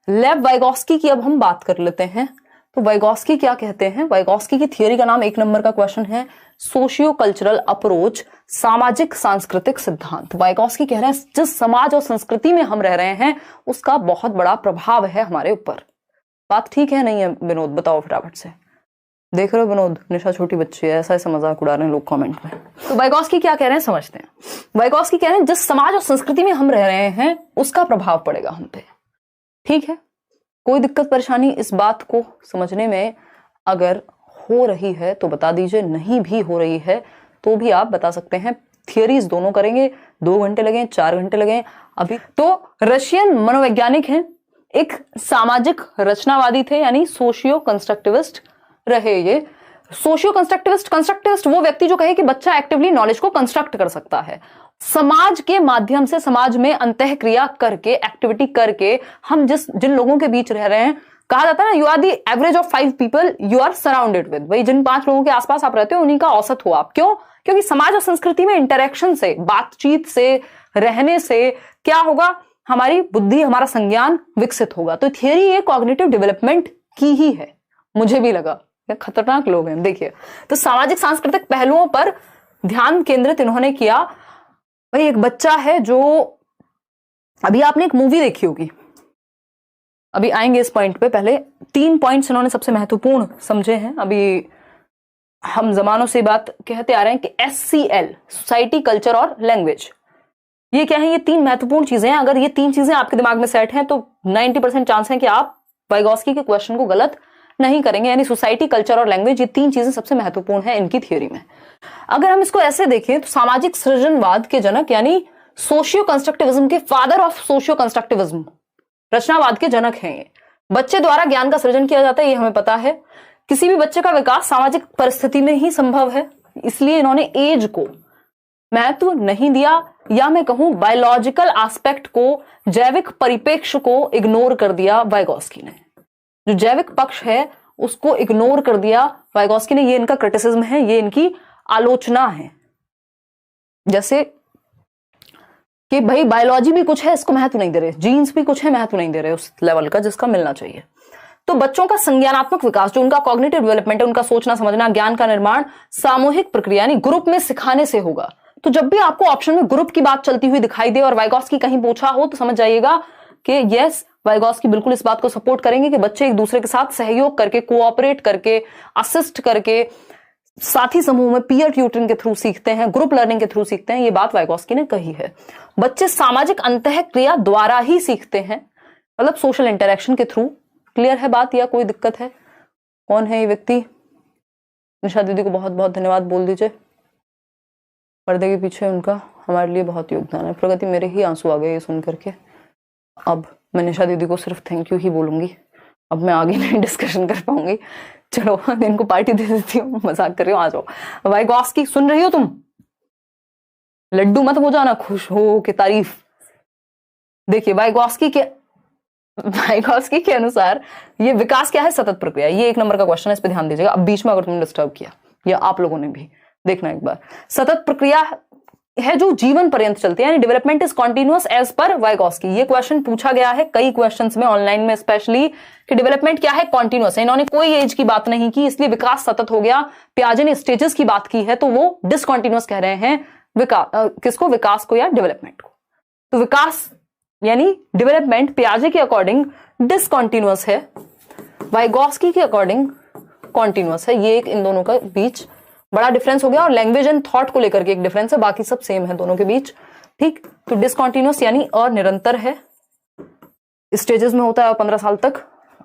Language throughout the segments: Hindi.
लेव वाइगॉस्की की अब हम बात कर लेते हैं। तो वाइगॉस्की क्या कहते हैं? वाइगॉस्की की थियरी का नाम 1 नंबर का क्वेश्चन है, सोशियो कल्चरल अप्रोच, सामाजिक सांस्कृतिक सिद्धांत। वाइगॉस्की कह रहे हैं जिस समाज और संस्कृति में हम रह रहे हैं उसका बहुत बड़ा प्रभाव है हमारे ऊपर। बात ठीक है नहीं है विनोद? बताओ फटाफट से। देख रहे हो विनोद, निशा छोटी बच्ची है, ऐसा ऐसा मजाक उड़ा रहे हैं लोग कमेंट में। तो वाइगॉस्की क्या कह रहे हैं समझते हैं। वाइगॉस्की कह रहे हैं जिस समाज और संस्कृति में हम रह रहे हैं उसका प्रभाव पड़ेगा हम पे। ठीक है, कोई दिक्कत परेशानी इस बात को समझने में अगर हो रही है तो बता दीजिए, नहीं भी हो रही है तो भी आप बता सकते हैं। थियरीज दोनों करेंगे, 2 घंटे लगे 4 घंटे लगे अभी। तो रशियन मनोवैज्ञानिक हैं, एक सामाजिक रचनावादी थे, यानी सोशियो कंस्ट्रक्टिविस्ट रहे ये। सोशियो कंस्ट्रक्टिविस्ट वो व्यक्ति जो कहे कि बच्चा एक्टिवली नॉलेज को कंस्ट्रक्ट कर सकता है, समाज के माध्यम से, समाज में अंतः क्रिया करके, एक्टिविटी करके। हम जिन लोगों के बीच रह रहे हैं, कहा जाता है ना, you are the average of 5 people you are surrounded with. भाई जिन 5 लोगों के आसपास आप रहते हो उन्हीं का औसत हो आप। क्यों? क्योंकि समाज और संस्कृति में इंटरेक्शन से, बातचीत से, रहने से क्या होगा? हमारी बुद्धि, हमारा संज्ञान विकसित होगा। तो थियरी ये कॉग्निटिव डेवलपमेंट की ही है, मुझे भी लगा। खतरनाक लोग हैं। देखिए, तो सामाजिक सांस्कृतिक पहलुओं पर ध्यान केंद्रित इन्होंने किया। भाई एक बच्चा है जो, अभी आपने एक मूवी देखी होगी, अभी आएंगे इस पॉइंट पे, पहले 3 पॉइंट्स इन्होंने सबसे महत्वपूर्ण समझे हैं। अभी हम जमानों से बात कहते आ रहे हैं कि SCL, सोसाइटी, कल्चर और लैंग्वेज, ये क्या है? ये 3 महत्वपूर्ण चीजें हैं। अगर ये 3 चीजें आपके दिमाग में सेट हैं तो 90% चांस है कि आप वाइगॉस्की के क्वेश्चन को गलत नहीं करेंगे। यानी सोसाइटी, कल्चर और लैंग्वेज, ये 3 चीजें सबसे महत्वपूर्ण है इनकी थियरी में। अगर हम इसको ऐसे देखें तो सामाजिक सृजनवाद के जनक, यानी सोशियो कंस्ट्रक्टिविज्म के फादर ऑफ सोशियो कंस्ट्रक्टिविज्म, रचनावाद के जनक हैं ये। बच्चे द्वारा ज्ञान का सृजन किया जाता है, ये हमें पता है। किसी भी बच्चे का विकास सामाजिक परिस्थिति में ही संभव है, इसलिए इन्होंने एज को महत्व नहीं दिया, या मैं कहूं बायोलॉजिकल एस्पेक्ट को, जैविक परिप्रेक्ष्य को इग्नोर कर दिया वाइगॉस्की ने। जो जैविक पक्ष है उसको इग्नोर कर दिया वाइगॉस्की ने। ये इनका क्रिटिसिज्म है, ये इनकी आलोचना है। जैसे कि भाई बायोलॉजी भी कुछ है, इसको महत्व नहीं दे रहे, जीन्स भी कुछ है, महत्व नहीं दे रहे उस लेवल का जिसका मिलना चाहिए। तो बच्चों का संज्ञानात्मक विकास, जो उनका कॉग्निटिव डेवलपमेंट है, उनका सोचना समझना, ज्ञान का निर्माण सामूहिक प्रक्रिया यानी ग्रुप में सिखाने से होगा। तो जब भी आपको ऑप्शन में ग्रुप की बात चलती हुई दिखाई दे और वाइगॉस्की कहीं पूछा हो तो समझ जाइएगा कि यस, वाइगॉस्की बिल्कुल इस बात को सपोर्ट करेंगे कि बच्चे एक दूसरे के साथ सहयोग करके, कोऑपरेट करके, असिस्ट करके, साथी समूह में पीयर ट्यूटरिंग के थ्रू सीखते हैं, ग्रुप लर्निंग के थ्रू सीखते हैं। ये बात वाइगॉस्की ने कही है। बच्चे सामाजिक अंतः क्रिया द्वारा ही सीखते हैं, मतलब सोशल इंटरेक्शन के थ्रू। क्लियर है बात या कोई दिक्कत है? कौन है ये व्यक्ति? निशा दीदी को बहुत बहुत धन्यवाद बोल दीजिए। पर्दे के पीछे उनका हमारे लिए बहुत योगदान है। प्रगति, मेरे ही आंसू आ गए ये सुन करके। अब मैं निशा दीदी को सिर्फ थैंक यू ही बोलूंगी, अब मैं आगे नहीं डिस्कशन कर पाऊंगी। चलो इनको पार्टी दे देती हूँ, मजाक कर रही हूँ। आ जाओ। वाइगॉस्की सुन रही हो तुम? लड्डू मत हो जाना खुश हो के तारीफ। देखिए वाइगॉस्की के अनुसार ये विकास क्या है? सतत प्रक्रिया। ये 1 नंबर का क्वेश्चन है, इस पे ध्यान दीजिएगा। अब बीच में अगर तुमने डिस्टर्ब किया, या आप लोगों ने भी, देखना एक बार। सतत प्रक्रिया है जो जीवन पर्यंत चलती है, यानी development is continuous as per Vygotsky. ये क्वेश्चन पूछा गया है कई क्वेश्चंस में, ऑनलाइन में स्पेशली, कि डेवलपमेंट क्या है? कॉन्टिन्यूअस है। इन्होंने कोई एज की बात नहीं की, इसलिए विकास सतत हो गया। पियाजे ने स्टेजेस की बात की है तो वो डिसकॉन्टिन्यूअस कह रहे हैं किसको? विकास को या डेवलपमेंट को। तो विकास यानी डेवलपमेंट पियाजे के अकॉर्डिंग डिसकॉन्टिन्यूअस है, वाइगॉस्की के अकॉर्डिंग कॉन्टिन्यूअस है। ये एक इन दोनों का बीच बड़ा डिफरेंस हो गया। और लैंग्वेज एंड थॉट को लेकर के एक डिफरेंस है, बाकी सब सेम है दोनों के बीच। ठीक, तो डिसकॉन्टिन्यूअस यानी और निरंतर है, स्टेजेस में होता है और 15 साल तक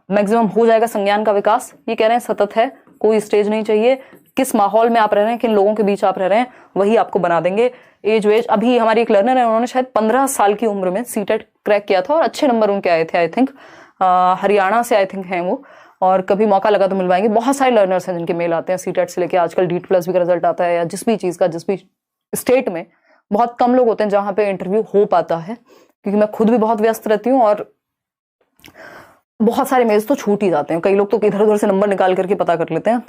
मैक्सिमम हो जाएगा संज्ञान का विकास। ये कह रहे हैं सतत है, कोई स्टेज नहीं चाहिए। किस माहौल में आप रह रहे हैं, किन लोगों के बीच आप रह रहे हैं, वही आपको बना देंगे। एज वेज, अभी हमारी एक लर्नर है, उन्होंने शायद 15 साल की उम्र में सीटेट क्रैक किया था और अच्छे नंबर उनके आए थे। आई थिंक हरियाणा से आई थिंक हैं वो, और कभी मौका लगा तो मिलवाएंगे। बहुत सारे लर्नर्स हैं जिनके मेल आते हैं सीटेट से लेके आजकल डीट प्लस भी का रिजल्ट आता है, या जिस भी चीज का, जिस भी स्टेट में। बहुत कम लोग होते हैं जहां पे इंटरव्यू हो पाता है, क्योंकि मैं खुद भी बहुत व्यस्त रहती हूँ और बहुत सारे मेल्स तो छूट ही जाते हैं। कई लोग तो इधर उधर से नंबर निकाल करके पता कर लेते हैं।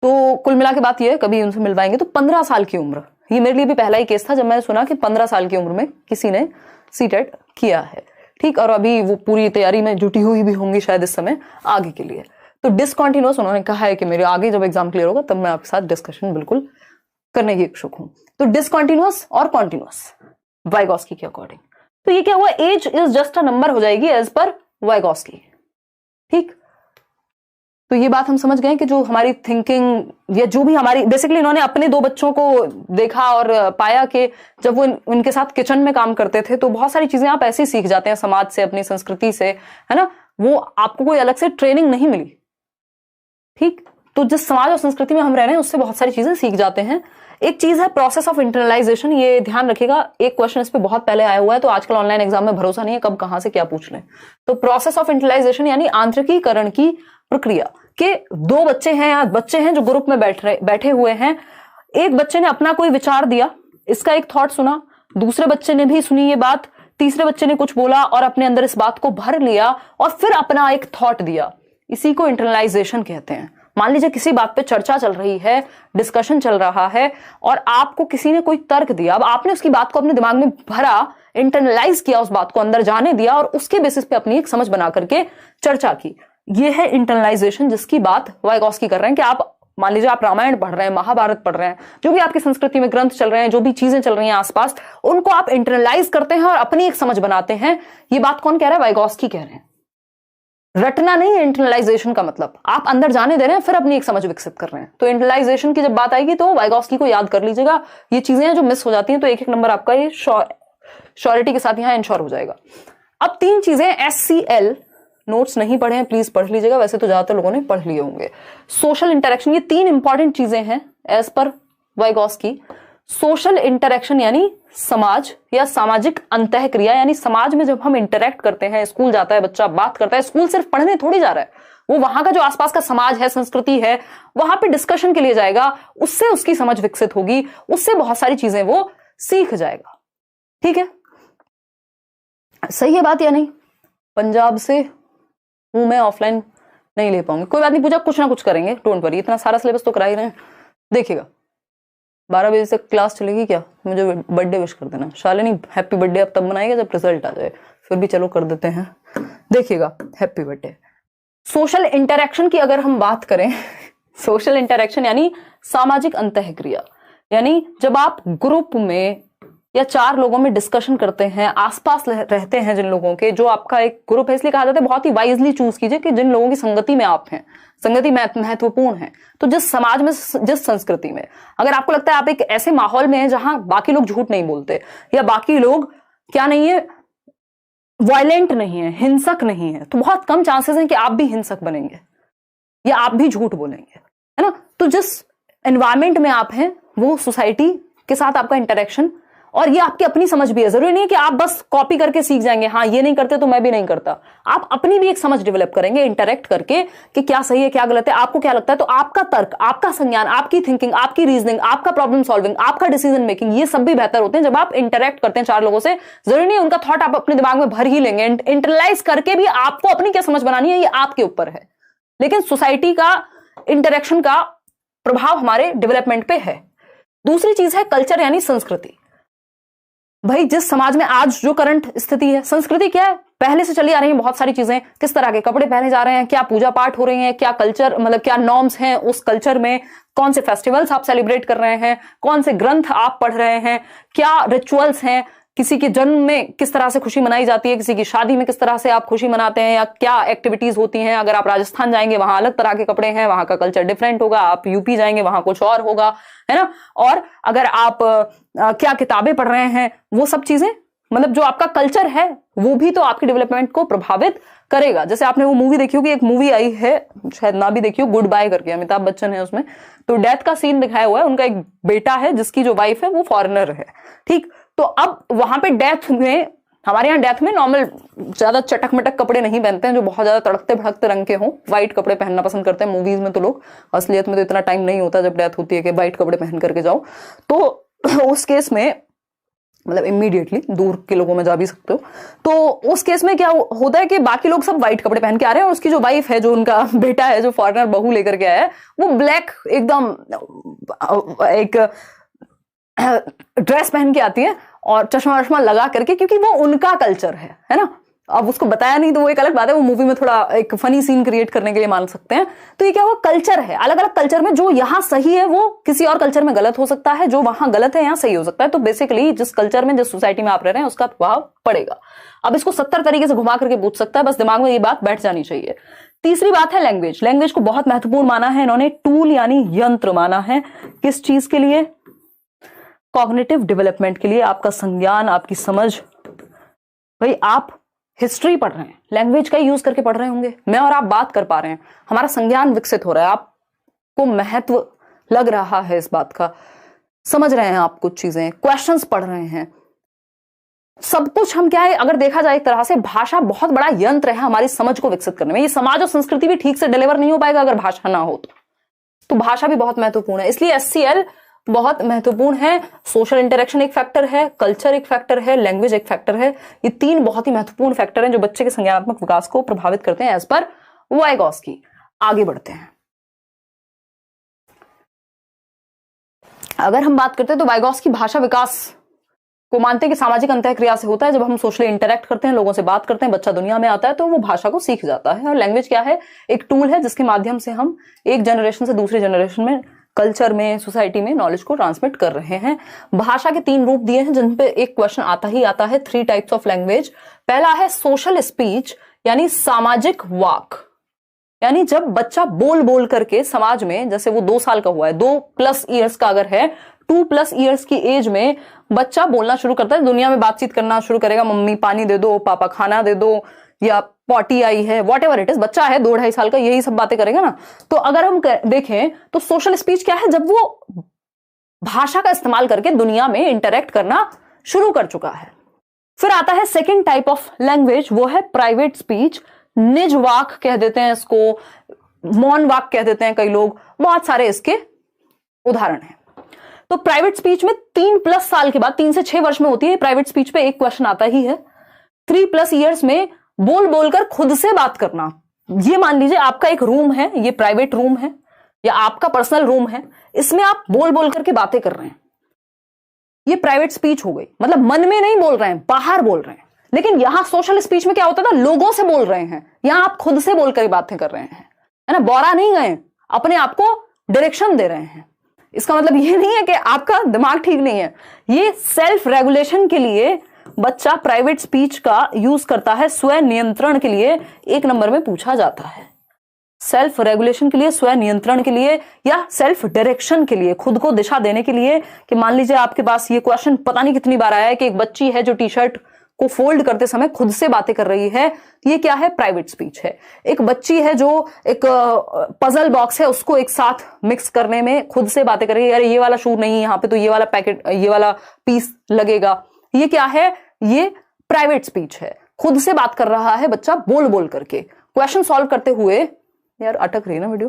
तो कुल मिला के बात यह है, कभी उनसे मिलवाएंगे। तो 15 साल की उम्र, ये मेरे लिए भी पहला ही केस था जब मैंने सुना कि 15 साल की उम्र में किसी ने सीटेट किया है। ठीक, और अभी वो पूरी तैयारी में जुटी हुई भी होंगी शायद इस समय आगे के लिए। तो डिसकंटिन्यूअस उन्होंने कहा है कि मेरे आगे जब एग्जाम क्लियर होगा तब मैं आपके साथ डिस्कशन बिल्कुल करने की इच्छुक हूं। तो डिसकंटिन्यूअस और कॉन्टिन्यूअस वाइगॉस्की के अकॉर्डिंग, तो ये क्या हुआ, age is just a number हो जाएगी एज पर वाइगॉस्की। ठीक, तो ये बात हम समझ गए कि जो हमारी थिंकिंग या जो भी हमारी, बेसिकली इन्होंने अपने दो बच्चों को देखा और पाया कि जब वो उनके साथ किचन में काम करते थे तो बहुत सारी चीजें आप ऐसे सीख जाते हैं समाज से, अपनी संस्कृति से, है ना, वो आपको कोई अलग से ट्रेनिंग नहीं मिली। ठीक, तो जिस समाज और संस्कृति में हम रह रहे हैं उससे बहुत सारी चीजें सीख जाते हैं। एक चीज है प्रोसेस ऑफ इंटरनलाइजेशन, ये ध्यान रखिएगा, एक क्वेश्चन इस पे बहुत पहले आया हुआ है, तो आजकल ऑनलाइन एग्जाम में भरोसा नहीं है कब कहां से क्या पूछ लें। तो प्रोसेस ऑफ इंटरनलाइजेशन यानी आंतरिकीकरण की प्रक्रिया के दो बच्चे हैं या बच्चे हैं जो ग्रुप में बैठे हुए हैं, एक बच्चे ने अपना कोई विचार दिया, इसका एक थॉट सुना, दूसरे बच्चे ने भी सुनी ये बात, तीसरे बच्चे ने कुछ बोला और अपने अंदर इस बात को भर लिया और फिर अपना एक थॉट दिया, इसी को इंटरनलाइजेशन कहते हैं। मान लीजिए किसी बात पे चर्चा चल रही है, डिस्कशन चल रहा है और आपको किसी ने कोई तर्क दिया, अब आपने उसकी बात को अपने दिमाग में भरा, इंटरनलाइज किया, उस बात को अंदर जाने दिया और उसके बेसिस पे अपनी एक समझ बना करके चर्चा की। ये है इंटरनलाइजेशन जिसकी बात वाइगॉस्की कर रहे हैं कि आप मान लीजिए आप रामायण पढ़ रहे हैं, महाभारत पढ़ रहे हैं, जो भी आपकी संस्कृति में ग्रंथ चल रहे हैं, जो भी चीजें चल रही हैं आसपास, उनको आप इंटरनलाइज करते हैं और अपनी एक समझ बनाते हैं। ये बात कौन कह रहा है? वाइगॉस्की कह रहे हैं। रटना नहीं है इंटरनलाइजेशन का मतलब, आप अंदर जाने दे रहे हैं फिर अपनी एक समझ विकसित कर रहे हैं। तो इंटरनलाइजेशन की जब बात आएगी तो वाइगॉस्की को याद कर लीजिएगा, ये चीजें हैं जो मिस हो जाती हैं, तो एक एक नंबर आपका ये श्योरिटी के साथ यहां इंश्योर हो जाएगा। अब तीन चीजें SCL, नोट्स नहीं पढ़े हैं प्लीज पढ़ लीजिएगा, वैसे तो ज्यादातर लोगों ने पढ़ लिए होंगे। सोशल इंटरेक्शन, ये तीन इंपॉर्टेंट चीजें हैं as per Vygotsky. Social interaction यानी समाज या सामाजिक अंतःक्रिया, यानी समाज में जब हम इंटरेक्ट करते हैं, स्कूल जाता है बच्चा, बात करता है, स्कूल सिर्फ पढ़ने थोड़ी जा रहा है, वो वहां का जो आसपास का समाज है, संस्कृति है, वहां पे डिस्कशन के लिए जाएगा, उससे उसकी समझ विकसित होगी, उससे बहुत सारी चीजें वो सीख जाएगा। ठीक है, सही है बात या नहीं? पंजाब से हूं मैं, ऑफलाइन नहीं ले पाऊंगी, कोई बात नहीं पूजा, कुछ ना कुछ करेंगे, डोंट वरी, इतना सारा सिलेबस तो करा ही रहे हैं। देखिएगा 12 बजे से क्लास चलेगी क्या, मुझे बर्थडे विश कर देना। शालिनी हैप्पी बर्थडे अब तब मनाएगा जब रिजल्ट आ जाए, फिर भी चलो कर देते हैं, देखिएगा हैप्पी बर्थडे। सोशल इंटरेक्शन की अगर हम बात करें, सोशल इंटरेक्शन यानी सामाजिक अंतःक्रिया, यानी जब आप ग्रुप में या चार लोगों में डिस्कशन करते हैं, आसपास रहते हैं जिन लोगों के, जो आपका एक ग्रुप है, इसलिए कहा जाता है बहुत ही वाइजली चूज कीजिए कि जिन लोगों की संगति में आप हैं, संगति महत्वपूर्ण है। तो जिस समाज में, जिस संस्कृति में, अगर आपको लगता है आप एक ऐसे माहौल में हैं जहां बाकी लोग झूठ नहीं बोलते या बाकी लोग क्या नहीं है, वायलेंट नहीं है, हिंसक नहीं है, तो बहुत कम चांसेस हैं कि आप भी हिंसक बनेंगे या आप भी झूठ बोलेंगे, है ना। तो जिस एनवायरमेंट में आप हैं वो सोसाइटी के साथ आपका इंटरेक्शन, और ये आपकी अपनी समझ भी है, जरूरी नहीं है कि आप बस कॉपी करके सीख जाएंगे, हाँ ये नहीं करते तो मैं भी नहीं करता, आप अपनी भी एक समझ डेवलप करेंगे इंटरेक्ट करके कि क्या सही है क्या गलत है, आपको क्या लगता है, तो आपका तर्क, आपका संज्ञान, आपकी थिंकिंग, आपकी रीजनिंग, आपका प्रॉब्लम सॉल्विंग, आपका डिसीजन मेकिंग, ये सब भी बेहतर होते हैं जब आप इंटरेक्ट करते हैं चार लोगों से। जरूरी नहीं उनका थॉट आप अपने दिमाग में भर ही लेंगे, इंटरलाइज करके भी आपको अपनी क्या समझ बनानी है ये आपके ऊपर है, लेकिन सोसाइटी का इंटरेक्शन का प्रभाव हमारे डेवलपमेंट पे है। दूसरी चीज है कल्चर यानी संस्कृति। भाई जिस समाज में आज जो करंट स्थिति है, संस्कृति क्या है, पहले से चली आ रही है बहुत सारी चीजें, किस तरह के कपड़े पहने जा रहे हैं, क्या पूजा पाठ हो रही है, क्या कल्चर मतलब क्या नॉर्म्स हैं उस कल्चर में, कौन से फेस्टिवल्स आप सेलिब्रेट कर रहे हैं, कौन से ग्रंथ आप पढ़ रहे हैं, क्या रिचुअल्स हैं, किसी के जन्म में किस तरह से खुशी मनाई जाती है, किसी की शादी में किस तरह से आप खुशी मनाते हैं, या क्या एक्टिविटीज होती हैं। अगर आप राजस्थान जाएंगे वहां अलग तरह के कपड़े हैं, वहां का कल्चर डिफरेंट होगा, आप यूपी जाएंगे वहां कुछ और होगा, है ना। और अगर आप क्या किताबें पढ़ रहे हैं, वो सब चीजें, मतलब जो आपका कल्चर है वो भी तो आपके डेवलपमेंट को प्रभावित करेगा। जैसे आपने वो मूवी देखी होगी, एक मूवी आई है शायद ना भी देखी हो, गुड बाय करके, अमिताभ बच्चन है उसमें, तो डेथ का सीन दिखाया हुआ है, उनका एक बेटा है जिसकी जो वाइफ है वो फॉरेनर है, ठीक। तो अब वहां पे डेथ में, हमारे यहाँ डेथ में नॉर्मल ज्यादा चटक मटक कपड़े नहीं पहनते हैं जो बहुत ज्यादा तड़कते भड़कते रंग के हों, व्हाइट कपड़े पहनना पसंद करते हैं मूवीज में तो लोग, असलियत में तो इतना टाइम नहीं होता जब डेथ होती है कि व्हाइट कपड़े पहन करके जाओ। तो उस केस में मतलब इमीडिएटली दूर के लोगों में जा भी सकते हो, तो उस केस में क्या होता है कि बाकी लोग सब व्हाइट कपड़े पहन के आ रहे हैं और उसकी जो वाइफ है, जो उनका बेटा है, जो फॉरेनर बहू लेकर के आया है, वो ब्लैक एकदम एक ड्रेस पहन के आती है और चश्मा वश्मा लगा करके, क्योंकि वो उनका कल्चर है ना। अब उसको बताया नहीं तो वो एक अलग बात है, वो मूवी में थोड़ा एक फनी सीन क्रिएट करने के लिए मान सकते हैं। तो ये क्या हुआ, कल्चर है, अलग अलग कल्चर में जो यहाँ सही है वो किसी और कल्चर में गलत हो सकता है, जो वहां गलत है यहाँ सही हो सकता है। तो बेसिकली जिस कल्चर में, जिस सोसाइटी में आप रह रहे हैं उसका प्रभाव पड़ेगा। अब इसको 70 तरीके से घुमा करके पूछ सकता है, बस दिमाग में ये बात बैठ जानी चाहिए। तीसरी बात है लैंग्वेज। लैंग्वेज को बहुत महत्वपूर्ण माना है इन्होंने, टूल यानी यंत्र माना है। किस चीज के लिए? कॉग्निटिव डेवलपमेंट के लिए, आपका संज्ञान, आपकी समझ। भाई आप हिस्ट्री पढ़ रहे हैं, लैंग्वेज का यूज करके पढ़ रहे होंगे, मैं और आप बात कर पा रहे हैं, हमारा संज्ञान विकसित हो रहा है, आपको महत्व लग रहा है इस बात का, समझ रहे हैं आप कुछ चीजें, क्वेश्चंस पढ़ रहे हैं, सब कुछ हम क्या है, अगर देखा जाए एक तरह से भाषा बहुत बड़ा यंत्र है हमारी समझ को विकसित करने में। ये समाज और संस्कृति भी ठीक से डिलीवर नहीं हो पाएगा अगर भाषा ना हो तो भाषा भी बहुत महत्वपूर्ण है। इसलिए एचसीएल बहुत महत्वपूर्ण है। सोशल इंटरेक्शन एक फैक्टर है, कल्चर एक फैक्टर है, लैंग्वेज एक फैक्टर है। ये तीन बहुत ही महत्वपूर्ण फैक्टर हैं जो बच्चे के संज्ञानात्मक विकास को प्रभावित करते हैं एज पर वाइगॉस्की। आगे बढ़ते हैं। अगर हम बात करते हैं तो वाइगॉस्की भाषा विकास को मानते हैं कि सामाजिक अंतःक्रिया से होता है। जब हम सोशली इंटरेक्ट करते हैं, लोगों से बात करते हैं, बच्चा दुनिया में आता है तो वो भाषा को सीख जाता है। और लैंग्वेज क्या है? एक टूल है जिसके माध्यम से हम एक जनरेशन से दूसरी जनरेशन में, कल्चर में, सोसाइटी में नॉलेज को ट्रांसमिट कर रहे हैं। भाषा के तीन रूप दिए हैं जिन पे एक क्वेश्चन आता ही आता है। 3 टाइप्स ऑफ लैंग्वेज। पहला है सोशल स्पीच यानी सामाजिक वाक, यानी जब बच्चा बोल बोल करके समाज में, जैसे वो 2 साल का हुआ है, 2+ ईयर्स का अगर है, 2+ ईयर्स की एज में बच्चा बोलना शुरू करता है, दुनिया में बातचीत करना शुरू करेगा। मम्मी पानी दे दो, पापा खाना दे दो, या पॉटी आई है, वॉट एवर इट इज, बच्चा है 2-2.5 साल का, यही सब बातें करेगा ना। तो अगर हम देखें तो सोशल स्पीच क्या है? जब वो भाषा का इस्तेमाल करके दुनिया में इंटरेक्ट करना शुरू कर चुका है। फिर आता है सेकेंड टाइप ऑफ लैंग्वेज, वो है प्राइवेट स्पीच। निज वाक कह देते हैं इसको, मौन वाक कह देते हैं कई लोग, बहुत सारे इसके उदाहरण हैं। तो प्राइवेट स्पीच में 3+ साल के बाद, 3 से 6 वर्ष में होती है प्राइवेट स्पीच पे एक क्वेश्चन आता ही है। 3+ ईयर्स में बोल बोलकर खुद से बात करना। ये मान लीजिए आपका एक रूम है, ये प्राइवेट रूम है या आपका पर्सनल रूम है, इसमें आप बोल बोल करके बातें कर रहे हैं, ये प्राइवेट स्पीच हो गई। मतलब मन में नहीं बोल रहे हैं, बाहर बोल रहे हैं। लेकिन यहां सोशल स्पीच में क्या होता था? लोगों से बोल रहे हैं, यहां आप खुद से बोलकर बातें कर रहे हैं, है ना, बोरा नहीं गए, अपने आप को डायरेक्शन दे रहे हैं। इसका मतलब ये नहीं है कि आपका दिमाग ठीक नहीं है। ये सेल्फ रेगुलेशन के लिए बच्चा प्राइवेट स्पीच का यूज करता है, स्वयं नियंत्रण के लिए 1 नंबर में पूछा जाता है। सेल्फ रेगुलेशन के लिए, स्वयं नियंत्रण के लिए, या सेल्फ डायरेक्शन के लिए, खुद को दिशा देने के लिए। कि मान लीजिए आपके पास ये क्वेश्चन पता नहीं कितनी बार आया है कि एक बच्ची है जो टी-शर्ट को फोल्ड करते समय खुद से बातें कर रही है, ये क्या है? प्राइवेट स्पीच है। एक बच्ची है जो एक पजल बॉक्स है उसको एक साथ मिक्स करने में खुद से बातें कर रही है, अरे ये वाला शू नहीं, यहाँ पे तो ये वाला पैकेट, ये वाला पीस लगेगा, ये क्या है? ये प्राइवेट स्पीच है। खुद से बात कर रहा है बच्चा बोल बोल करके। क्वेश्चन सॉल्व करते हुए, यार अटक रही है ना वीडियो,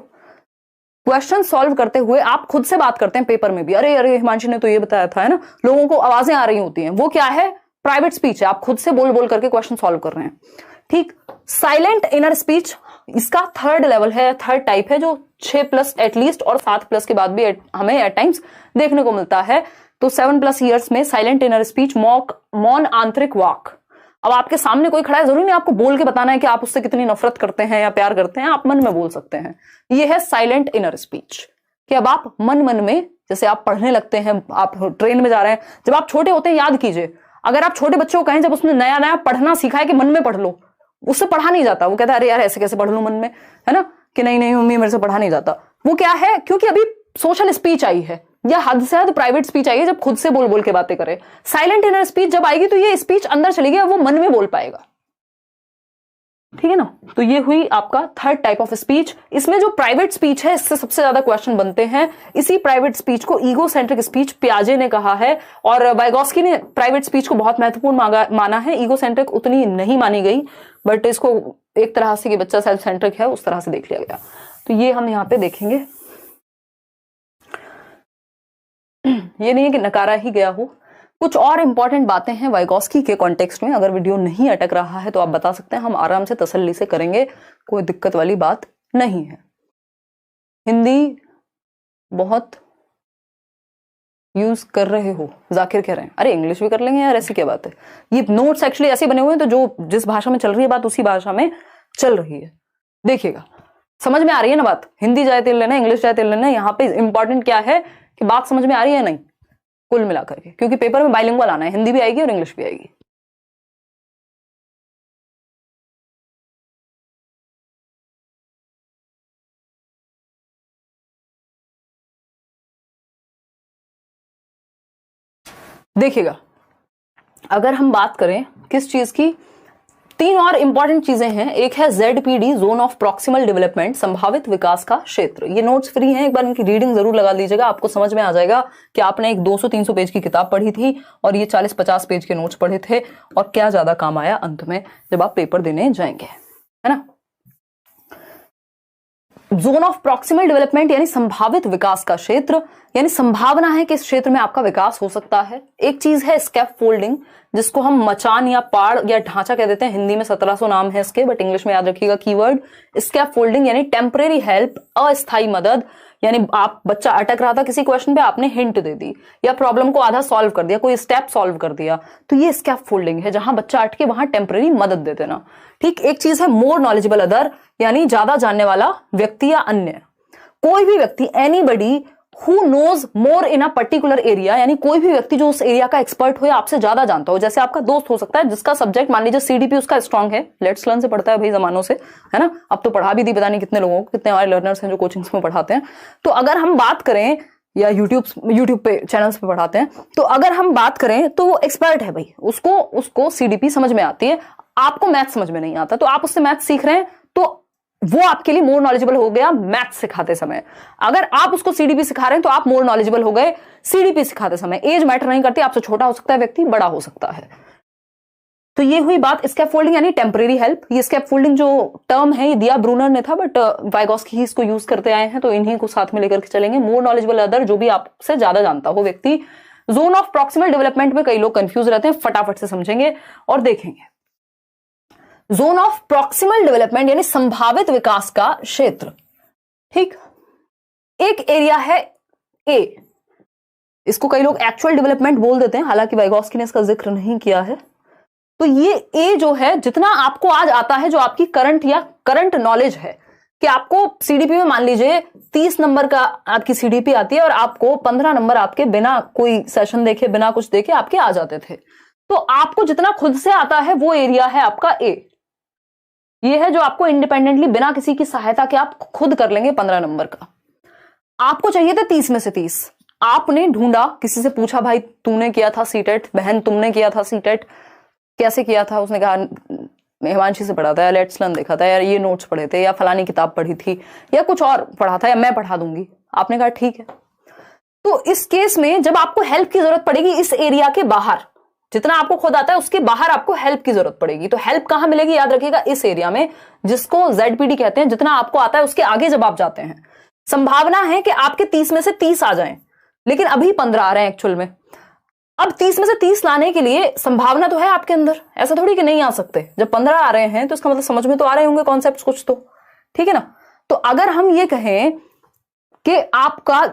क्वेश्चन सॉल्व करते हुए आप खुद से बात करते हैं पेपर में भी, अरे अरे हिमांशी ने तो ये बताया था, है ना, लोगों को आवाजें आ रही होती हैं, वो क्या है? प्राइवेट स्पीच है। आप खुद से बोल बोल करके क्वेश्चन सॉल्व कर रहे हैं। ठीक। साइलेंट इनर स्पीच, इसका 3rd लेवल है, 3rd टाइप है, जो 6+ एटलीस्ट और 7+ के बाद भी हमें एट टाइम्स देखने को मिलता है। तो 7+ ईयर्स में साइलेंट इनर स्पीच, मौन आंतरिक वाक। अब आपके सामने कोई खड़ा है, जरूरी नहीं आपको बोल के बताना है कि आप उससे कितनी नफरत करते हैं या प्यार करते हैं, आप मन में बोल सकते हैं। ये है साइलेंट इनर स्पीच, कि अब आप मन मन में, जैसे आप पढ़ने लगते हैं, आप ट्रेन में जा रहे हैं, जब आप छोटे होते हैं, याद कीजिए, अगर आप छोटे बच्चों को कहें, जब उसने नया नया पढ़ना सीखा है कि मन में पढ़ लो, उससे पढ़ा नहीं जाता। वो कहता है अरे यार ऐसे कैसे पढ़ लूं मन में, है ना, कि नहीं नहीं मम्मी मेरे से पढ़ा नहीं जाता। वो क्या है? क्योंकि अभी सोशल स्पीच आई है या हद से हद प्राइवेट स्पीच आई है, जब खुद से बोल बोल के बातें करे। साइलेंट इनर स्पीच जब आएगी तो ये स्पीच अंदर चलेगी, अब वो मन में बोल पाएगा। ठीक है ना। तो ये हुई आपका 3rd टाइप ऑफ स्पीच। इसमें जो प्राइवेट स्पीच है, इससे सबसे ज्यादा क्वेश्चन बनते हैं। इसी प्राइवेट स्पीच को ईगोसेंट्रिक स्पीच पियाजे ने कहा है, और वाइगॉस्की ने प्राइवेट स्पीच को बहुत महत्वपूर्ण माना है। ईगोसेंट्रिक उतनी नहीं मानी गई, बट इसको एक तरह से कि बच्चा सेल्फ सेंट्रिक है उस तरह से देख लिया गया। तो ये हम यहाँ पे देखेंगे। ये नहीं है कि नकारा ही गया हो, कुछ और इंपॉर्टेंट बातें हैं वाइगॉस्की के कॉन्टेक्स्ट में। अगर वीडियो नहीं अटक रहा है तो आप बता सकते हैं, हम आराम से तसल्ली से करेंगे, कोई दिक्कत वाली बात नहीं है। हिंदी बहुत यूज कर रहे हो? जाकिर कह रहे हैं अरे इंग्लिश भी कर लेंगे यार, ऐसी क्या बात है। ये नोट्स एक्चुअली ऐसे बने हुए हैं तो जो जिस भाषा में चल रही है बात उसी भाषा में चल रही है। देखिएगा समझ में आ रही है ना बात, हिंदी चाहे तेल लेना, इंग्लिश चाहे तेल लेना, यहाँ पे इंपॉर्टेंट क्या है कि बात समझ में आ रही है नहीं कुल मिलाकर के, क्योंकि पेपर में बाइलिंगुअल आना है, हिंदी भी आएगी और इंग्लिश भी आएगी। देखिएगा अगर हम बात करें किस चीज की, तीन और इंपॉर्टेंट चीजें हैं। एक है ZPD, zone of proximal development, संभावित विकास का क्षेत्र। ये नोट्स फ्री हैं, एक बार इनकी रीडिंग जरूर लगा लीजिएगा, आपको समझ में आ जाएगा कि आपने एक 200-300 पेज की किताब पढ़ी थी और ये 40-50 पेज के नोट्स पढ़े थे और क्या ज्यादा काम आया अंत में जब आप पेपर देने जाएंगे, है ना। जोन ऑफ प्रॉक्सिमल डेवलपमेंट यानी संभावित विकास का क्षेत्र, यानी संभावना है कि इस क्षेत्र में आपका विकास हो सकता है। एक चीज है स्कैफोल्डिंग, जिसको हम मचान या पाड़ या ढांचा कह देते हैं, हिंदी में 1700 नाम है इसके, बट इंग्लिश में याद रखिएगा कीवर्ड स्कैफोल्डिंग, यानी टेम्परेरी हेल्प, अस्थायी मदद। यानी आप बच्चा अटक रहा था किसी क्वेश्चन पे, आपने हिंट दे दी या प्रॉब्लम को आधा सॉल्व कर दिया, कोई स्टेप सॉल्व कर दिया, तो ये स्कैफोल्डिंग है, जहां बच्चा अटके वहां टेम्परेरी मदद दे देना। ठीक, एक चीज है मोर नॉलेजेबल अदर, यानी ज्यादा जानने वाला व्यक्ति या अन्य, कोई भी व्यक्ति, anybody who knows more in a particular area, यानी कोई भी व्यक्ति जो उस एरिया का एक्सपर्ट हो या आपसे ज्यादा जानता हो। जैसे आपका दोस्त हो सकता है जिसका सब्जेक्ट मान लीजिए CDP उसका स्ट्रांग है, लेट्स लर्न से पढ़ता है भाई जमानों से, है ना, अब तो पढ़ा भी दी पता नहीं कितने लोगों को, कितने हमारे लर्नर्स हैं जो कोचिंग्स में पढ़ाते हैं। तो अगर हम बात करें या यूट्यूब पे चैनल्स पे पढ़ाते हैं, तो अगर हम बात करें तो वो एक्सपर्ट है भाई, उसको CDP समझ में आती है, आपको मैथ समझ में नहीं आता, तो आप उससे मैथ सीख रहे हैं तो वो आपके लिए मोर नॉलेजेबल हो गया मैथ सिखाते समय। अगर आप उसको CDP सिखा रहे हैं तो आप मोर नॉलेजेबल हो गए CDP सिखाते समय। एज मैटर नहीं करती, आपसे छोटा हो सकता है व्यक्ति, बड़ा हो सकता है। तो ये हुई बात स्कैफोल्डिंग यानी टेम्परेरी हेल्प। ये स्कैफोल्डिंग जो टर्म है ये दिया ब्रूनर ने था, बट वाइगॉस्की ही इसको यूज करते आए हैं, तो इन्हीं को साथ में लेकर के चलेंगे। मोर नॉलेजेबल अदर, जो भी आपसे ज्यादा जानता हो व्यक्ति। जोन ऑफ प्रॉक्सिमल डेवलपमेंट में कई लोग कंफ्यूज रहते हैं, फटाफट से समझेंगे और देखेंगे। जोन ऑफ प्रॉक्सिमल डेवलपमेंट यानी संभावित विकास का क्षेत्र। ठीक, एक एरिया है ए, इसको कई लोग एक्चुअल डेवलपमेंट बोल देते हैं, हालांकि वाइगॉस्की ने इसका जिक्र नहीं किया है। तो ये ए जो है, जितना आपको आज आता है, जो आपकी करंट नॉलेज है, कि आपको CDP में मान लीजिए 30 नंबर का आपकी CDP आती है और आपको 15 नंबर आपके बिना कोई सेशन देखे, बिना कुछ देखे आपके आ जाते थे, तो आपको जितना खुद से आता है वो एरिया है आपका ए। ये है जो आपको इंडिपेंडेंटली बिना किसी की सहायता के आप खुद कर लेंगे 15 नंबर का। आपको चाहिए था 30 में से 30, आपने ढूंढा, किसी से पूछा भाई तूने किया था सीटेट, बहन तुमने किया था सीटेट, कैसे किया था? उसने कहा हिमांशी से पढ़ा था, या लेट्स लर्न देखा था, यार ये नोट्स पढ़े थे, या फलानी किताब पढ़ी थी, या कुछ और पढ़ा था, या मैं पढ़ा दूंगी। आपने कहा ठीक है। तो इस केस में जब आपको हेल्प की जरूरत पड़ेगी इस एरिया के बाहर, जितना आपको खुद आता है उसके बाहर आपको हेल्प की जरूरत पड़ेगी, तो हेल्प कहां मिलेगी? याद रखिएगा इस एरिया में, जिसको ZPD कहते हैं। जितना आपको आता है उसके आगे जब आप जाते हैं, संभावना है कि आपके 30 में से 30 आ जाएं, लेकिन अभी 15 आ रहे हैं एक्चुअल में। अब 30 में से 30 लाने के लिए संभावना तो है आपके अंदर, ऐसा थोड़ी कि नहीं आ सकते। जब 15 आ रहे हैं तो इसका मतलब समझ में तो आ रहे होंगे कॉन्सेप्ट कुछ तो, ठीक है ना। तो अगर हम ये कहें कि आपका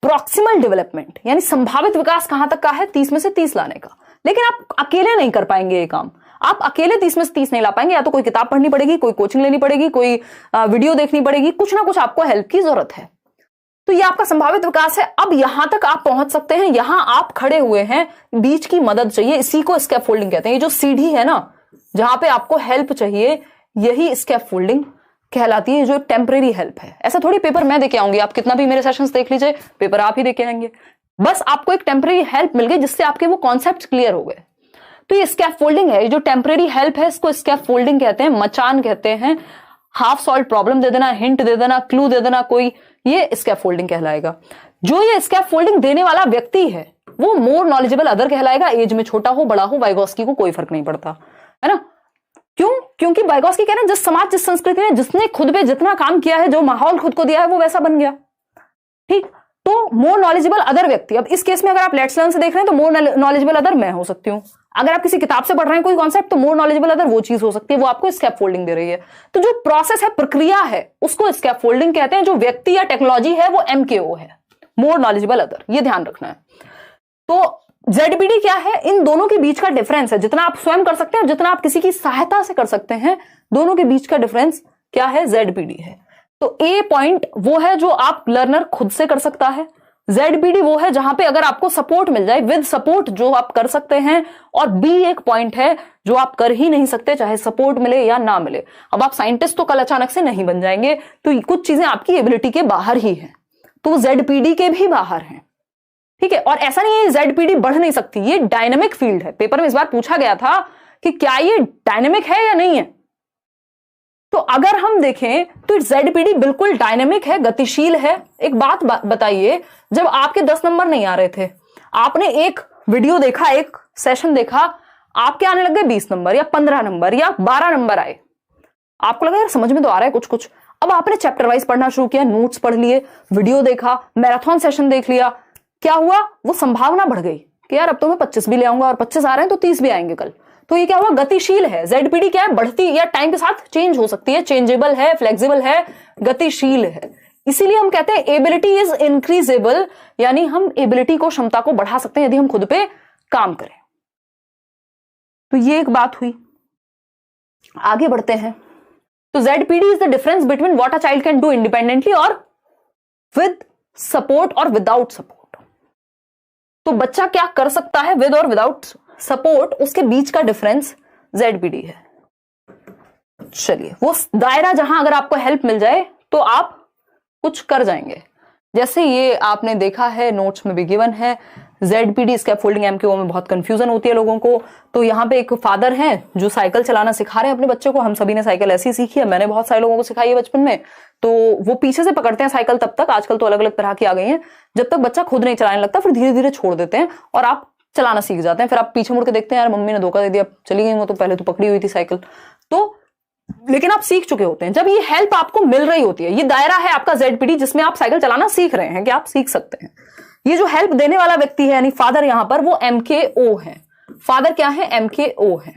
प्रॉक्सिमल डेवलपमेंट यानी संभावित विकास कहां तक का है? 30 में से 30 लाने का। लेकिन आप अकेले नहीं कर पाएंगे ये काम, आप अकेले 30 में से 30 नहीं ला पाएंगे, या तो कोई किताब पढ़नी पड़ेगी, कोई कोचिंग लेनी पड़ेगी, कोई वीडियो देखनी पड़ेगी, कुछ ना कुछ आपको हेल्प की जरूरत है। तो ये आपका संभावित विकास है। अब यहां तक आप पहुंच सकते हैं, यहां आप खड़े हुए हैं, बीच की मदद चाहिए, इसी को स्कैफोल्डिंग कहते हैं। ये जो सीढ़ी है ना, जहां पे आपको हेल्प चाहिए, यही स्कैफोल्डिंग कहलाती है, जो टेम्परेरी हेल्प है। ऐसा थोड़ी पेपर मैं देके आऊंगी, आप कितना भी मेरे सेशंस देख लीजिए, पेपर आप ही देके आएंगे। बस आपको एक टेम्परेरी हेल्प मिल गई जिससे आपके वो कॉन्सेप्ट क्लियर हो गए। तो ये स्कैफोल्डिंग है, ये जो टेम्परेरी हेल्प है इसको स्कैफोल्डिंग कहते हैं, मचान कहते हैं। हाफ सॉल्व प्रॉब्लम दे देना, हिंट दे देना, क्लू दे देना कोई, ये स्कैफोल्डिंग कहलाएगा। जो ये स्कैफोल्डिंग देने वाला व्यक्ति है वो मोर नॉलेजेबल अदर कहलाएगा। एज में छोटा हो बड़ा हो, वाइगॉस्की को कोई फर्क नहीं पड़ता, है ना। क्यों? क्योंकि वाइगॉस्की कह रहे हैं जिस समाज, जिस संस्कृति में जिसने खुद पे जितना काम किया है, जो माहौल खुद को दिया है, वो वैसा बन गया। ठीक, तो मोर नॉलेजेबल अदर व्यक्ति। अब इस केस में अगर आप लेट्स लर्न से देख रहे हैं तो मोर नॉलेजेबल अदर मैं हो सकती हूं। अगर आप किसी किताब से पढ़ रहे हैं कोई कॉन्सेप्ट, तो मोर नॉलेजेबल अदर वो चीज हो सकती है, वो आपको स्कैफोल्डिंग दे रही है। तो जो प्रोसेस है, प्रक्रिया है, उसको स्कैफोल्डिंग कहते हैं। जो व्यक्ति या टेक्नोलॉजी है वो MKO है, मोर नॉलेजेबल अदर, ये ध्यान रखना है। तो ZBD क्या है? इन दोनों के बीच का डिफरेंस है, जितना आप स्वयं कर सकते हैं और जितना आप किसी की सहायता से कर सकते हैं, दोनों के बीच का डिफरेंस क्या है? ZBD है। तो A पॉइंट वो है जो आप लर्नर खुद से कर सकता है, ZBD वो है जहां पे अगर आपको सपोर्ट मिल जाए, विद सपोर्ट जो आप कर सकते हैं, और B एक पॉइंट है जो आप कर ही नहीं सकते चाहे सपोर्ट मिले या ना मिले। अब आप साइंटिस्ट तो कल अचानक से नहीं बन जाएंगे, तो कुछ चीजें आपकी एबिलिटी के बाहर ही हैं, तो वो ZPD के भी बाहर हैं, ठीक है। और ऐसा नहीं है ZPD बढ़ नहीं सकती, ये डायनेमिक फील्ड है। पेपर में इस बार पूछा गया था कि क्या ये डायनेमिक है या नहीं है, तो अगर हम देखें तो ZPD बिल्कुल डायनेमिक है, गतिशील है। एक बात बताइए, जब आपके 10 नंबर नहीं आ रहे थे, आपने एक वीडियो देखा, एक सेशन देखा, आपके आने लग गए 20 नंबर या 15 नंबर या 12 नंबर आए, आपको लगा यार समझ में तो आ रहा है कुछ कुछ। अब आपने चैप्टर वाइज पढ़ना शुरू किया, नोट्स पढ़ लिए, वीडियो देखा, मैराथन सेशन देख लिया, क्या हुआ? वो संभावना बढ़ गई कि यार अब तो मैं 25 भी ले आऊंगा, और 25 आ रहे हैं तो 30 भी आएंगे कल। तो ये क्या हुआ? गतिशील है। ZPD क्या है? बढ़ती या टाइम के साथ चेंज हो सकती है, चेंजेबल है, फ्लेक्सिबल है, गतिशील है। इसीलिए हम कहते हैं एबिलिटी इज इंक्रीजेबल, यानी हम एबिलिटी को, क्षमता को बढ़ा सकते हैं यदि हम खुद पे काम करें। तो ये एक बात हुई। आगे बढ़ते हैं। तो ZPD is the difference between what a child can do independently और विद सपोर्ट और विदाउट सपोर्ट। तो बच्चा क्या कर सकता है विद और विदाउट सपोर्ट, उसके बीच का डिफरेंस ZPD है। चलिए, वो दायरा जहां अगर आपको हेल्प मिल जाए तो आप कुछ कर जाएंगे। जैसे ये आपने देखा है, नोट्स में भी गिवन है, ZPD स्कैफोल्डिंग MKO में बहुत कंफ्यूजन होती है लोगों को। तो यहाँ पे एक फादर हैं जो साइकिल चलाना सिखा रहे हैं अपने बच्चे को। हम सभी ने साइकिल ऐसी सीखी है, मैंने बहुत सारे लोगों को सिखाई है बचपन में। तो वो पीछे से पकड़ते हैं साइकिल तब तक, आजकल तो अलग अलग तरह की आ गई हैं, जब तक बच्चा खुद नहीं चलाने लगता, फिर धीरे धीरे छोड़ देते हैं और आप चलाना सीख जाते हैं। फिर आप पीछे मुड़ के देखते हैं, यार मम्मी ने धोखा दे दिया, चली गई वो, तो पहले तो पकड़ी हुई थी साइकिल। तो लेकिन आप सीख चुके होते हैं। जब ये हेल्प आपको मिल रही होती है, ये दायरा है आपका ZPD जिसमें आप साइकिल चलाना सीख रहे हैं कि आप सीख सकते हैं। ये जो हेल्प देने वाला व्यक्ति है यानी फादर, यहां पर वो MKO है। फादर क्या है? MKO है।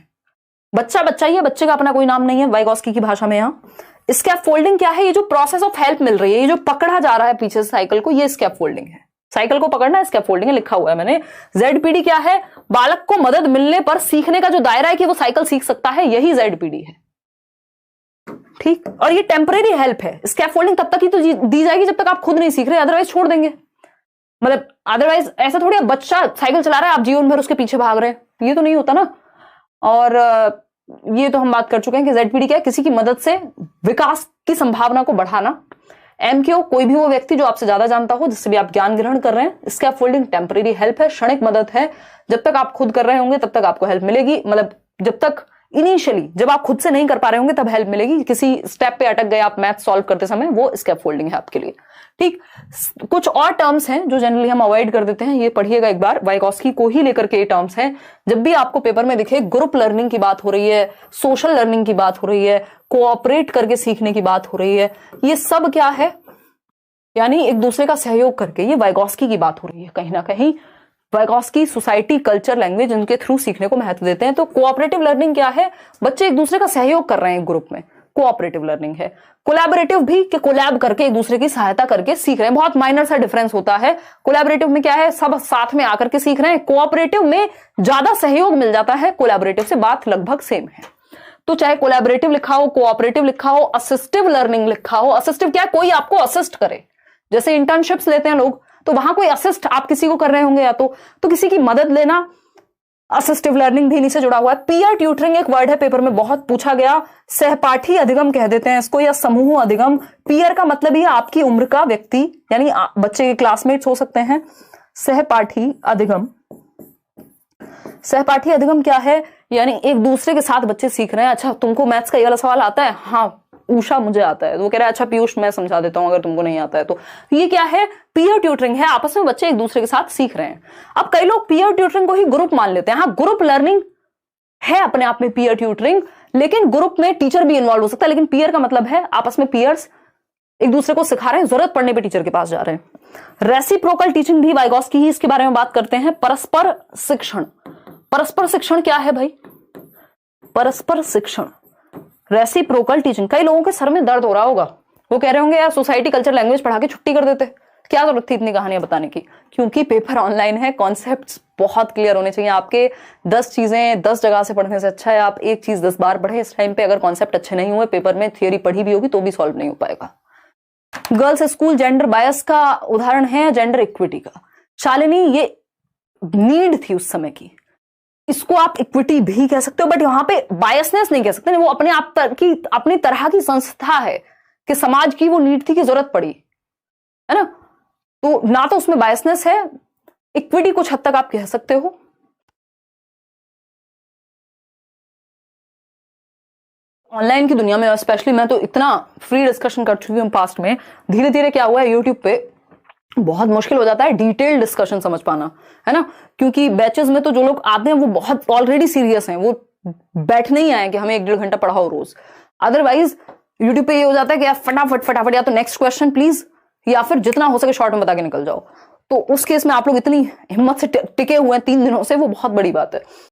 बच्चा बच्चा ही है, बच्चे का अपना कोई नाम नहीं है वाइगोस्की की भाषा में। यहां स्कैफोल्डिंग क्या है? ये जो प्रोसेस ऑफ हेल्प मिल रही है, ये जो पकड़ा जा रहा है पीछे से साइकिल को, ये स्कैफोल्डिंग है। साइकिल को पकड़ना स्कैफोल्डिंग है, लिखा हुआ है मैंने। ZPD क्या है? बालक को मदद मिलने पर सीखने का जो दायरा है कि वो साइकिल सीख सकता है, यही ZPD है, ठीक। और ये टेम्परेरी हेल्प है। स्कैफोल्डिंग तब तक ही तो दी जाएगी जब तक आप खुद नहीं सीख रहे, अदरवाइज छोड़ देंगे। मतलब अदरवाइज ऐसा थोड़ी है बच्चा साइकिल चला रहा है, आप जीवन भर उसके पीछे भाग रहे हैं, ये तो नहीं होता ना। और ये तो हम बात कर चुके हैं कि ZPD क्या है? किसी की मदद से विकास की संभावना को बढ़ाना। MKO कोई भी वो व्यक्ति जो आपसे ज्यादा जानता हो, जिससे भी आप ज्ञान ग्रहण कर रहे हैं। स्कैफोल्डिंग टेम्परेरी हेल्प है, क्षणिक मदद है। जब तक आप खुद कर रहे होंगे तब तक आपको हेल्प मिलेगी, मतलब जब तक इनिशियली जब आप खुद से नहीं कर पा रहे होंगे तब हेल्प मिलेगी। किसी स्टेप पे अटक गए आप मैथ सॉल्व करते समय, वो स्कैफोल्डिंग है आपके लिए, ठीक। कुछ और टर्म्स हैं जो जनरली हम अवॉइड कर देते हैं, ये पढ़िएगा एक बार। वाइगोस्की को ही लेकर के ये टर्म्स हैं। जब भी आपको पेपर में दिखे ग्रुप लर्निंग की बात हो रही है, सोशल लर्निंग की बात हो रही है, कोऑपरेट करके सीखने की बात हो रही है, ये सब क्या है? यानी एक दूसरे का सहयोग करके, ये वाइगोस्की की बात हो रही है कहीं ना कहीं। वाइगोस्की सोसाइटी, कल्चर, लैंग्वेज, इनके थ्रू सीखने को महत्व देते हैं। तो कोऑपरेटिव लर्निंग क्या है? बच्चे एक दूसरे का सहयोग कर रहे हैं ग्रुप में, कोऑपरेटिव लर्निंग है। कोलैबोरेटिव भी कि कोलैब करके एक दूसरे की सहायता करके सीख रहे हैं, बहुत माइनर सा डिफरेंस होता है। कोलैबोरेटिव में क्या है? सब साथ में आकर के सीख रहे हैं। कोऑपरेटिव में ज्यादा सहयोग मिल जाता है, कोलैबोरेटिव से बात लगभग सेम है। तो चाहे कोलैबोरेटिव लिखा हो, कोऑपरेटिव लिखा हो, असिस्टिव लर्निंग लिखा हो। असिस्टिव क्या है? कोई आपको असिस्ट करे। जैसे इंटर्नशिप्स लेते हैं लोग, तो वहां कोई असिस्ट आप किसी को कर रहे होंगे या तो किसी की मदद लेना, असिस्टिव लर्निंग भी इन्हीं से जुड़ा हुआ है। पीयर ट्यूटरिंग एक वर्ड है, पेपर में बहुत पूछा गया। सहपाठी अधिगम कह देते हैं इसको, या समूह अधिगम। पीयर का मतलब ही आपकी उम्र का व्यक्ति, यानी बच्चे के क्लासमेट्स हो सकते हैं। सहपाठी अधिगम, सहपाठी अधिगम क्या है? यानी एक दूसरे के साथ बच्चे सीख रहे हैं। अच्छा, तुमको मैथ्स का ये वाला सवाल आता है? हाँ उषा मुझे आता है। तो वो कह रहा है अच्छा पीयूष मैं समझा देता हूं अगर तुमको नहीं आता है तो। ये क्या है? पीयर ट्यूटरिंग है, आपस में बच्चे एक दूसरे के साथ सीख रहे हैं। अब कई लोग पीयर ट्यूटरिंग को ही ग्रुप मान लेते हैं। हाँ, ग्रुप लर्निंग है अपने आप में पीयर ट्यूटरिंग, लेकिन ग्रुप में टीचर भी इन्वॉल्व हो सकता है। लेकिन पीयर का मतलब है आपस में पीयर्स एक दूसरे को सिखा रहे हैं, जरूरत पड़ने पे टीचर के पास जा रहे हैं। रेसिप्रोकल टीचिंग भी वाइगोस्की ही इसके बारे में बात करते हैं। परस्पर शिक्षण, परस्पर शिक्षण क्या है भाई? परस्पर शिक्षण, रेसिप्रोकल टीचिंग। कई लोगों के सर में दर्द हो रहा होगा, वो कह रहे होंगे यार सोसाइटी, कल्चर, लैंग्वेज पढ़ा के छुट्टी कर देते, क्या जरूरत थी इतनी कहानियां बताने की? क्योंकि पेपर ऑनलाइन है, कॉन्सेप्ट्स बहुत क्लियर होने चाहिए आपके। 10 चीजें 10 जगह से पढ़ने से अच्छा है आप एक चीज 10 बार पढ़े। इस टाइम पे अगर कॉन्सेप्ट अच्छे नहीं हुए, पेपर में थियोरी पढ़ी भी होगी तो भी सॉल्व नहीं हो पाएगा। गर्ल्स स्कूल जेंडर बायस का उदाहरण है, जेंडर इक्विटी का। शालिनी, ये नीड थी उस समय की, इसको आप इक्विटी भी कह सकते हो, बट यहां पे बायसनेस नहीं कह सकते। वो अपने आप की अपनी तरह की संस्था है कि समाज की वो नीड थी कि जरूरत पड़ी, है ना, तो ना तो उसमें बायसनेस है। इक्विटी कुछ हद तक आप कह सकते हो। ऑनलाइन की दुनिया में स्पेशली मैं तो इतना फ्री डिस्कशन कर चुकी हूं पास्ट में, धीरे धीरे क्या हुआ है यूट्यूब पे बहुत मुश्किल हो जाता है डिटेल डिस्कशन समझ पाना, है ना, क्योंकि बैचेस में तो जो लोग आते हैं वो बहुत ऑलरेडी सीरियस हैं, वो बैठ नहीं आए कि हमें 1-1.5 घंटा पढ़ाओ रोज। अदरवाइज यूट्यूब पे ये हो जाता है कि आप फटाफट फटाफट या तो नेक्स्ट क्वेश्चन प्लीज, या फिर जितना हो सके शॉर्ट में बता के निकल जाओ। तो उस केस में आप लोग इतनी हिम्मत से टिके हुए हैं 3 दिनों से, वो बहुत बड़ी बात है।